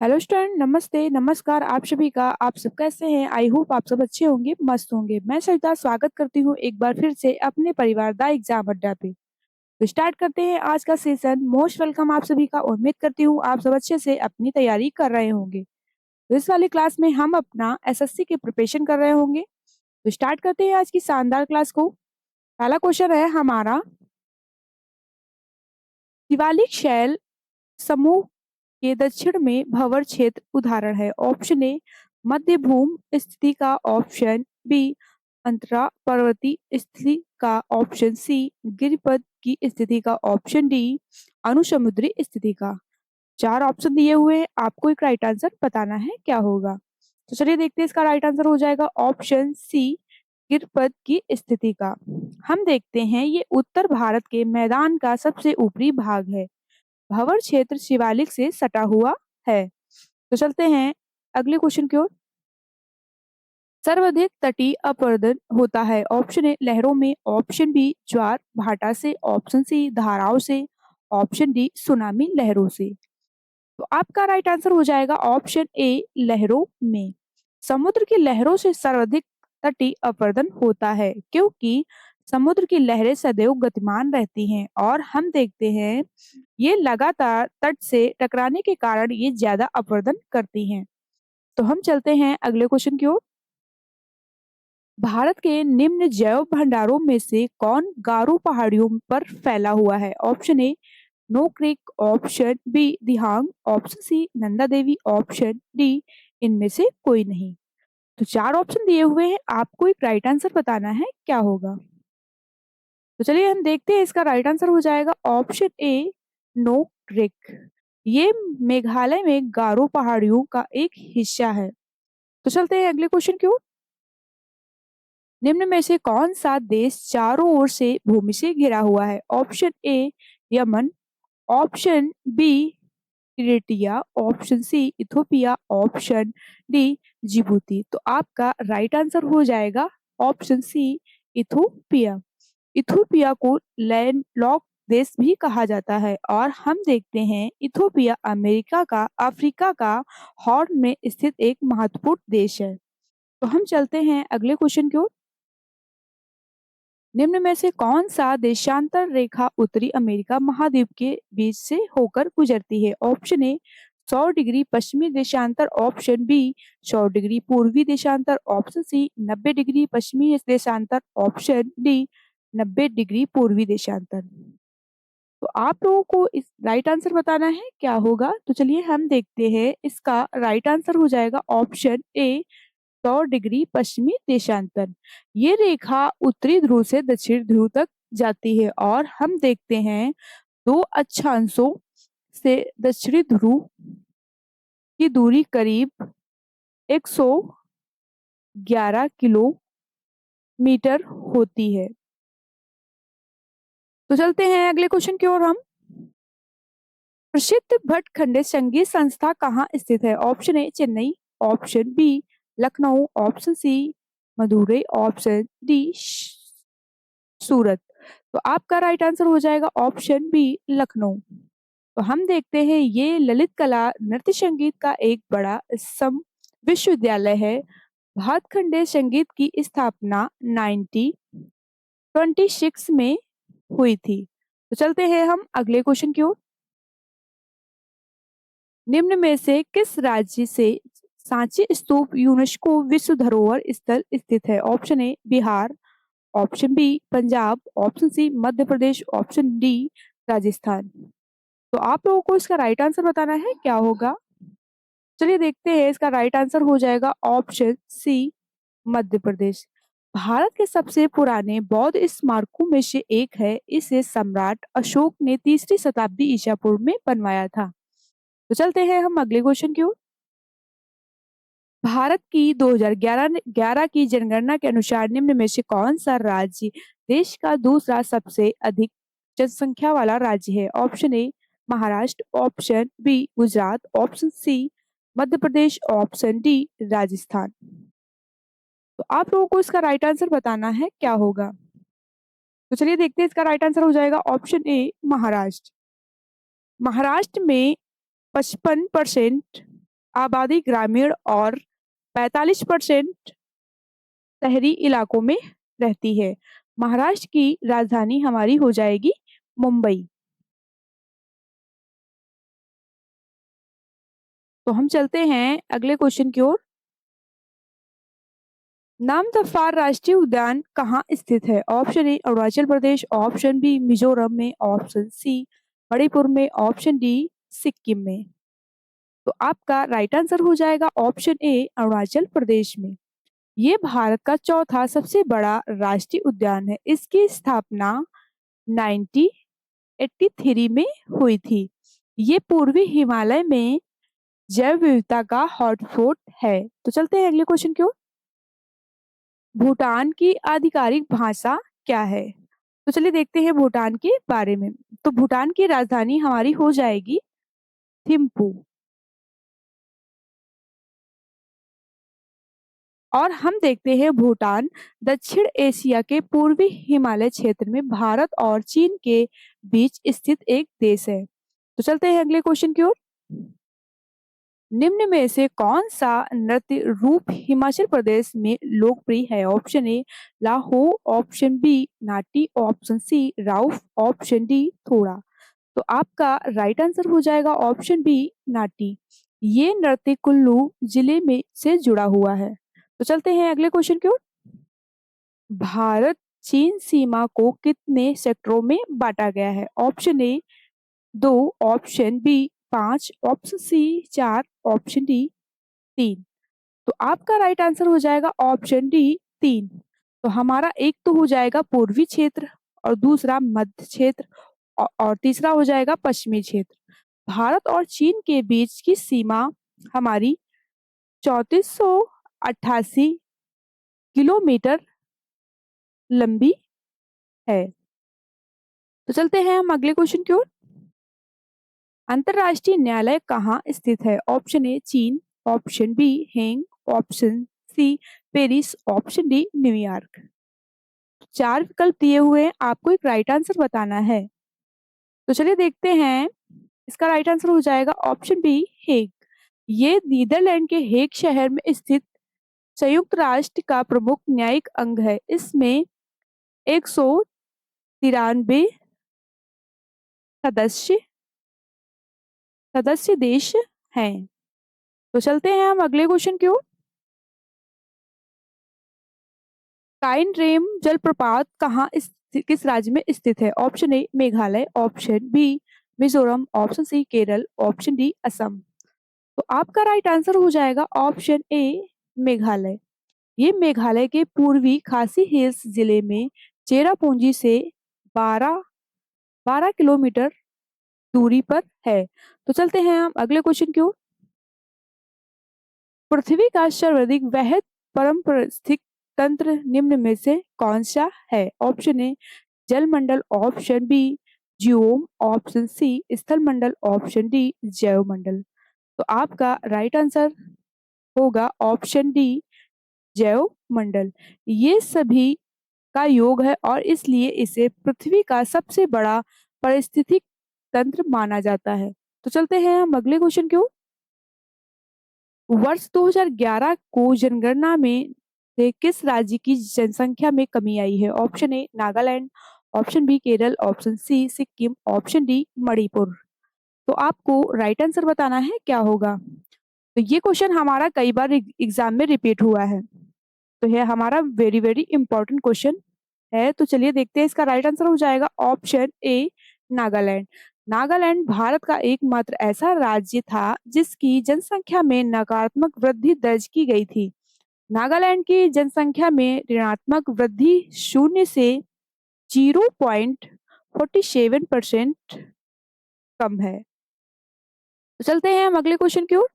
Hello student, नमस्ते, नमस्कार आप सभी का। आप सब कैसे हैं? आई होप आप सब अच्छे होंगे, मस्त होंगे। मैं सविता स्वागत करती हूँ एक बार फिर से अपने परिवार दा एग्जाम अड्डा पे। तो स्टार्ट करते हैं आज का सेशन। मोस्ट वेलकम आप सभी का। उम्मीद करती हूँ आप सब अच्छे से अपनी तैयारी कर रहे होंगे। तो इस वाली क्लास में हम अपना एसएससी के प्रिपरेशन कर रहे होंगे। तो स्टार्ट करते हैं आज की शानदार क्लास को। पहला क्वेश्चन है हमारा, शिवालिक शैल समूह के दक्षिण में भंवर क्षेत्र उदाहरण है। ऑप्शन ए मध्य भूम स्थिति का, ऑप्शन बी अंतरा पर्वतीय स्थिति का, ऑप्शन सी गिरिपथ की स्थिति का, ऑप्शन डी अनुसमुद्री स्थिति का। चार ऑप्शन दिए हुए हैं, आपको एक राइट आंसर बताना है क्या होगा। तो चलिए देखते हैं, इसका राइट आंसर हो जाएगा ऑप्शन सी गिरिपथ की स्थिति का। हम देखते हैं ये उत्तर भारत के मैदान का सबसे ऊपरी भाग है। भंवर क्षेत्र शिवालिक से सटा हुआ है। तो चलते हैं अगले क्वेश्चन की ओर। सर्वाधिक तटीय अपरदन होता है। ऑप्शन ए लहरों में, ऑप्शन बी ज्वार भाटा से, ऑप्शन सी धाराओं से, ऑप्शन डी सुनामी लहरों से। तो आपका राइट आंसर हो जाएगा ऑप्शन ए लहरों में। समुद्र की लहरों से सर्वाधिक तटीय अपरदन होता है, क्योंकि समुद्र की लहरें सदैव गतिमान रहती हैं और हम देखते हैं ये लगातार तट से टकराने के कारण ये ज्यादा अपरदन करती हैं। तो हम चलते हैं अगले क्वेश्चन की ओर। भारत के निम्न जैव भंडारों में से कौन गारो पहाड़ियों पर फैला हुआ है। Option A Nokrek, option B Dihang, option C Nanda Devi, option D इनमें से कोई नहीं। तो चार ऑप्शन दिए हुए हैं, आपको एक राइट आंसर बताना है क्या होगा। तो चलिए हम देखते हैं, इसका राइट आंसर हो जाएगा ऑप्शन ए नो क्रिक। ये मेघालय में गारो पहाड़ियों का एक हिस्सा है। तो चलते हैं अगले क्वेश्चन की ओर। निम्न में से कौन सा देश चारों ओर से भूमि से घिरा हुआ है। Option A Yemen, option B Eritrea, option C Ethiopia, option D Djibouti. तो आपका राइट आंसर हो जाएगा ऑप्शन सी इथोपिया। इथोपिया को लैंडलॉक देश भी कहा जाता है और हम देखते हैं इथोपिया अमेरिका का, अफ्रीका का हॉर्न में स्थित एक महत्वपूर्ण देश है। तो हम चलते हैं अगले क्वेश्चन की ओर। निम्न में से कौन सा देशांतर रेखा उत्तरी अमेरिका महाद्वीप के बीच से होकर गुजरती है। ऑप्शन ए 100 डिग्री पश्चिमी देशांतर, ऑप्शन बी 100 डिग्री पूर्वी देशांतर, ऑप्शन सी 90 डिग्री पश्चिमी देशांतर, ऑप्शन डी 90 डिग्री पूर्वी देशांतर। तो आप लोगों को इस राइट आंसर बताना है क्या होगा। तो चलिए हम देखते हैं, इसका राइट आंसर हो जाएगा ऑप्शन ए 100 डिग्री पश्चिमी देशांतर। ये रेखा उत्तरी ध्रुव से दक्षिण ध्रुव तक जाती है और हम देखते हैं दो अक्षांशों से दक्षिणी ध्रुव की दूरी करीब 111 किलोमीटर होती है। तो चलते हैं अगले क्वेश्चन की ओर हम। प्रसिद्ध भट्टखंडे संगीत संस्था कहाँ स्थित है। Option A Chennai, option B Lucknow, option C Madurai, option D Surat. तो आपका राइट आंसर हो जाएगा ऑप्शन बी लखनऊ। तो हम देखते हैं ये ललित कला नृत्य संगीत का एक बड़ा सम विश्वविद्यालय है। भातखंडे संगीत की स्थापना 1926 में हुई थी। तो चलते हैं हम अगले क्वेश्चन की ओर। निम्न में से किस राज्य से सांची स्तूप यूनेस्को विश्व धरोहर स्थल स्थित है। Option A Bihar, option B Punjab, option C Madhya Pradesh, option D Rajasthan. तो आप लोगों को इसका राइट आंसर बताना है क्या होगा। चलिए देखते हैं, इसका राइट आंसर हो जाएगा ऑप्शन सी मध्य प्रदेश। भारत के सबसे पुराने बौद्ध स्मारकों में से एक है। इसे सम्राट अशोक ने तीसरी शताब्दी ईसा पूर्व में बनवाया था। तो चलते हैं हम अगले क्वेश्चन की ओर। भारत की 2011 की जनगणना के अनुसार निम्न में से कौन सा राज्य देश का दूसरा सबसे अधिक जनसंख्या वाला राज्य है। Option A Maharashtra, option B Gujarat, option C Madhya Pradesh, option D Rajasthan. तो आप लोगों को इसका राइट आंसर बताना है क्या होगा। तो चलिए देखते हैं, इसका राइट आंसर हो जाएगा ऑप्शन ए महाराष्ट्र। महाराष्ट्र में 55% आबादी ग्रामीण और 45% शहरी इलाकों में रहती है। महाराष्ट्र की राजधानी हमारी हो जाएगी मुंबई। तो हम चलते हैं अगले क्वेश्चन की ओर। नामदफा राष्ट्रीय उद्यान कहाँ स्थित है? Option A Arunachal Pradesh, option B Mizoram में, ऑप्शन सी मणिपुर में, ऑप्शन डी सिक्किम में। तो आपका राइट आंसर हो जाएगा ऑप्शन ए अरुणाचल प्रदेश में। ये भारत का चौथा सबसे बड़ा राष्ट्रीय उद्यान है। इसकी स्थापना 1983 में हुई थी। ये पूर्वी हिमालय में जैव विविधता का हॉटस्पॉट है। तो चलते हैं अगले क्वेश्चन की ओर। भूटान की आधिकारिक भाषा क्या है? तो चलिए देखते हैं भूटान के बारे में। तो भूटान की राजधानी हमारी हो जाएगी थिम्पू। और हम देखते हैं भूटान दक्षिण एशिया के पूर्वी हिमालय क्षेत्र में भारत और चीन के बीच स्थित एक देश है। तो चलते हैं अगले क्वेश्चन की ओर। निम्न में से कौन सा नृत्य रूप हिमाचल प्रदेश में लोकप्रिय है? ऑप्शन ए लाहो, ऑप्शन बी नाटी, ऑप्शन सी राउफ, ऑप्शन डी थोड़ा। तो आपका राइट आंसर हो जाएगा ऑप्शन बी नाटी। ये नृत्य कुल्लू जिले में से जुड़ा हुआ है। तो चलते हैं अगले क्वेश्चन की ओर। भारत चीन सीमा को कितने सेक्टरों में बांटा गया है? Option A 2, option B 5, option C 4, option D 3। तो आपका राइट आंसर हो जाएगा ऑप्शन डी 3। तो हमारा एक तो हो जाएगा पूर्वी क्षेत्र, और दूसरा मध्य क्षेत्र, और तीसरा हो जाएगा पश्चिमी क्षेत्र। भारत और चीन के बीच की सीमा हमारी 3488 किलोमीटर लंबी है। तो चलते हैं हम अगले क्वेश्चन की ओर। अंतरराष्ट्रीय न्यायालय कहाँ स्थित है? ऑप्शन ए चीन, ऑप्शन बी हेंग, option C Paris, option D New York. 4 विकल्प दिए हुए हैं, आपको एक राइट आंसर बताना है। तो चलिए देखते हैं। इसका राइट आंसर हो जाएगा ऑप्शन बी हेग। ये नीदरलैंड के हेग शहर में स्थित संयुक्त राष्ट्र का प्रमुख न्यायिक अंग है। इसमें 193 सदस्य सदस्य देश हैं। तो चलते हैं हम अगले क्वेश्चन की ओर। काइनरेम जलप्रपात किस राज्य में स्थित है? Option A Meghalaya, option B Mizoram, option C Kerala, option D Assam. तो आपका राइट आंसर हो जाएगा ऑप्शन ए मेघालय। ये मेघालय के पूर्वी खासी हिल्स जिले में चेरापूंजी से 12 किलोमीटर दूरी पर है। तो चलते हैं हम अगले क्वेश्चन की ओर। पृथ्वी का सर्वाधिक वृहद परम्परिस्थिक तंत्र निम्न में से कौन सा है? ऑप्शन ए जलमंडल, ऑप्शन बी जियोम, ऑप्शन सी स्थलमंडल, ऑप्शन डी जैवमंडल। तो आपका राइट आंसर होगा ऑप्शन डी जैवमंडल। ये सभी का योग है और इसलिए इसे पृथ्वी का सबसे बड़ा पारिस्थितिक तंत्र माना जाता है। तो चलते हैं हम अगले क्वेश्चन की ओर। वर्ष 2011 को जनगणना में से किस राज्य की जनसंख्या में कमी आई है? Option A Nagaland, option B Kerala, option C Sikkim, option D Manipur. तो आपको राइट आंसर बताना है क्या होगा। तो ये क्वेश्चन हमारा कई बार एग्जाम में रिपीट हुआ है, तो यह हमारा वेरी वेरी इंपॉर्टेंट क्वेश्चन है। तो चलिए देखते हैं। इसका राइट आंसर हो जाएगा ऑप्शन ए नागालैंड। नागालैंड भारत का एकमात्र ऐसा राज्य था जिसकी जनसंख्या में नकारात्मक वृद्धि दर्ज की गई थी। नागालैंड की जनसंख्या में ऋणात्मक वृद्धि 0 से 0.47% कम है। तो चलते हैं हम अगले क्वेश्चन की ओर।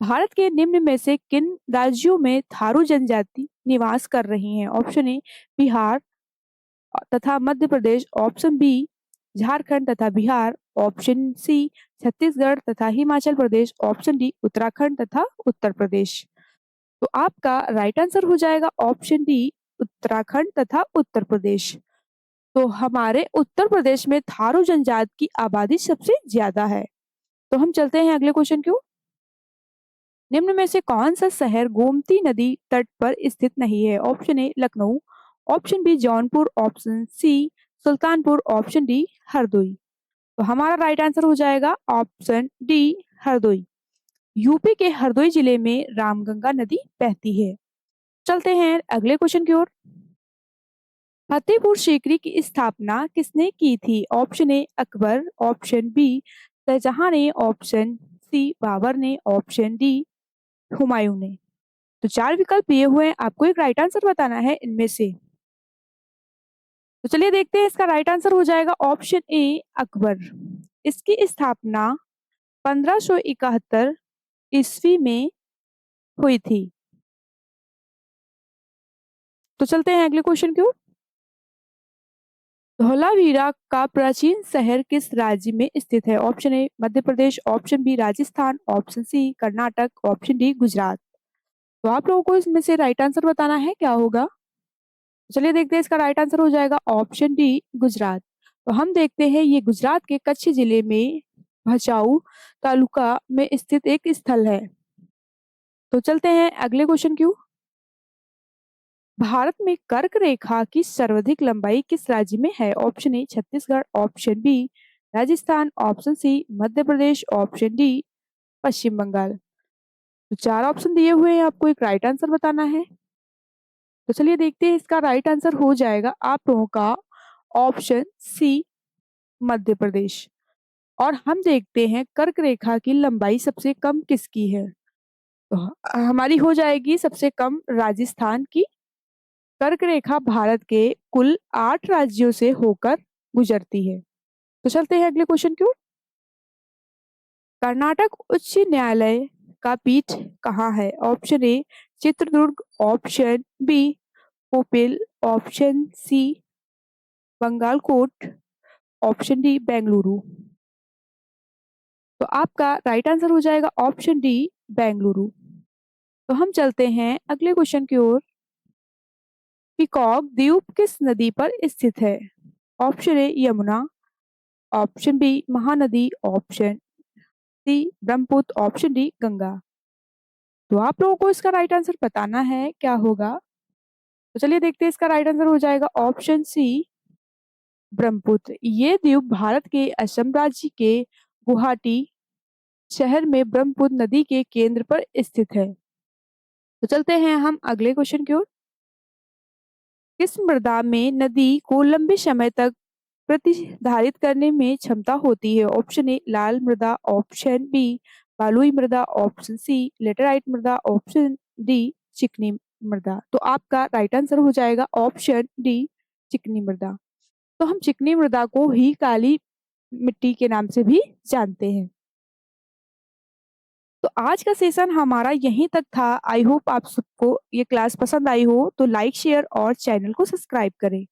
भारत के निम्न में से किन राज्यों में थारू जनजाति निवास कर रही हैं? ऑप्शन ए बिहार तथा मध्य प्रदेश, ऑप्शन बी झारखंड तथा बिहार, ऑप्शन सी छत्तीसगढ़ तथा हिमाचल प्रदेश, ऑप्शन डी उत्तराखंड तथा उत्तर प्रदेश। तो आपका राइट आंसर हो जाएगा ऑप्शन डी उत्तराखंड तथा उत्तर प्रदेश। तो हमारे उत्तर प्रदेश में थारू जनजाति की आबादी सबसे ज्यादा है। तो हम चलते हैं अगले क्वेश्चन की ओर। निम्न में से कौन सा शहर गोमती नदी तट पर स्थित नहीं है? Option A Lucknow, option B Jaunpur, option C Sultanpur, option D Hardoi. तो हमारा राइट आंसर हो जाएगा ऑप्शन डी हरदोई। यूपी के हरदोई जिले में रामगंगा नदी बहती है। चलते हैं अगले क्वेश्चन की ओर। फतेहपुर सीकरी की स्थापना किसने की थी? Option A Akbar, option B Shahjahan ने, ऑप्शन सी बाबर ने, ऑप्शन डी हुमायूं ने। तो चार विकल्प दिए हुए हैं, आपको एक राइट आंसर बताना है इनमें से। तो चलिए देखते हैं, इसका राइट आंसर हो जाएगा ऑप्शन ए अकबर। इसकी स्थापना 1571 ईस्वी में हुई थी। तो चलते हैं अगले क्वेश्चन की ओर। धौलावीरा का प्राचीन शहर किस राज्य में स्थित है? Option A Madhya Pradesh, option B Rajasthan, option C Karnataka, option D Gujarat. तो आप लोगों को इसमें से राइट आंसर बताना है, क्या होगा? चलिए देखते हैं, इसका राइट आंसर हो जाएगा ऑप्शन डी गुजरात। तो हम देखते हैं, ये गुजरात के कच्छ जिले में भचाऊ तालुका में स्थित एक स्थल है। तो चलते हैं अगले क्वेश्चन की ओर। भारत में कर्क रेखा की सर्वाधिक लंबाई किस राज्य में है? Option A Chhattisgarh, option B Rajasthan, option C Madhya Pradesh, option D Paschim Bangal. तो चार ऑप्शन दिए हुए हैं, आपको एक राइट आंसर बताना है। तो चलिए देखते हैं, इसका राइट आंसर हो जाएगा आप लोगों का ऑप्शन सी मध्य प्रदेश। और हम देखते हैं कर्क रेखा की लंबाई सबसे कम किसकी है? तो हमारी हो जाएगी सबसे कम राजस्थान की। कर्क रेखा भारत के कुल 8 राज्यों से होकर गुजरती है। तो चलते हैं अगले क्वेश्चन की ओर। कर्नाटक उच्च न्यायालय का पीठ कहाँ है? Option A Chitradurga, option B Koppal, option C Bagalkot, option D Bengaluru. तो आपका राइट आंसर हो जाएगा ऑप्शन डी बेंगलुरु। तो हम चलते हैं अगले क्वेश्चन की ओर। पिकॉक द्वीप किस नदी पर स्थित है? Option A Yamuna, option B Mahanadi, option C Brahmaputra, option D Ganga. तो आप लोगों को इसका राइट आंसर बताना है, क्या होगा? तो चलिए देखते हैं, इसका राइट आंसर हो जाएगा ऑप्शन सी ब्रह्मपुत्र। ये द्वीप भारत के असम राज्य के गुवाहाटी शहर में ब्रह्मपुत्र नदी के केंद्र पर स्थित है। तो चलते हैं हम अगले क्वेश्चन की ओर। किस मृदा में नदी को लंबे समय तक प्रतिधारित करने में क्षमता होती है? ऑप्शन ए लाल मृदा, ऑप्शन बी बलुई मृदा, ऑप्शन सी लेटराइट मृदा, ऑप्शन डी चिकनी मृदा। तो आपका राइट आंसर हो जाएगा ऑप्शन डी चिकनी मृदा। तो हम चिकनी मृदा को ही काली मिट्टी के नाम से भी जानते हैं। तो आज का सेशन हमारा यहीं तक था। आई होप आप सबको ये क्लास पसंद आई हो, तो लाइक शेयर और चैनल को सब्सक्राइब करें।